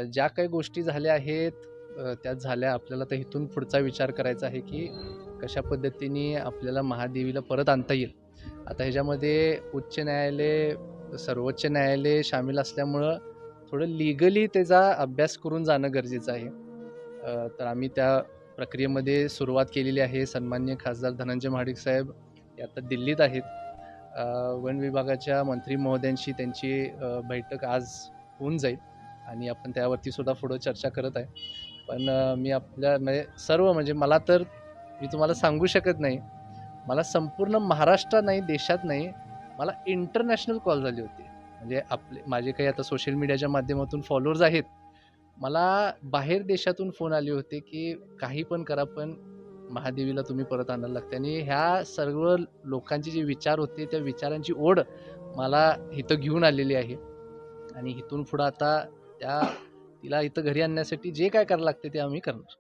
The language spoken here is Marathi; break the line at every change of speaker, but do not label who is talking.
ज्या काही गोष्टी झाल्या आहेत त्या झाल्या. आपल्याला तर इथून पुढचा विचार करायचा आहे, की कशा पद्धतीने आपल्याला महादेवीला परत आणता येईल. आता ह्याच्यामध्ये उच्च न्यायालय, सर्वोच्च न्यायालय शामील असल्यामुळं थोडं लीगली त्याचा अभ्यास करून जाणं गरजेचं आहे. तर आम्ही त्या प्रक्रियेमध्ये सुरुवात केलेली आहे. सन्माननीय खासदार धनंजय महाडिक साहेब हे आता दिल्लीत आहेत. अ, वन विभागाच्या मंत्री महोदयांशी त्यांची बैठक आज होऊन जाईल आणि आपण त्यावरती सुद्धा पुढं चर्चा करत आहे. पण मी आपल्या म्हणजे सर्व म्हणजे मला तर मी तुम्हाला सांगू शकत नाही. मला संपूर्ण महाराष्ट्रात नाही, देशात नाही, मला इंटरनॅशनल कॉल झाले होते. म्हणजे माझे काही आता सोशल मीडियाच्या माध्यमातून फॉलोअर्स आहेत. मला बाहेर देशातून फोन आले होते, की काही पण करा, पण महादेवीला तुम्ही परत आणायला लागते आणि ह्या सर्व लोकांचे जे विचार होते, त्या विचारांची ओढ मला इथं घेऊन आलेली आहे आणि इथून पुढं आता त्या तिला इथं घरी आणण्यासाठी जे काय करायला लागते ते आम्ही करणार.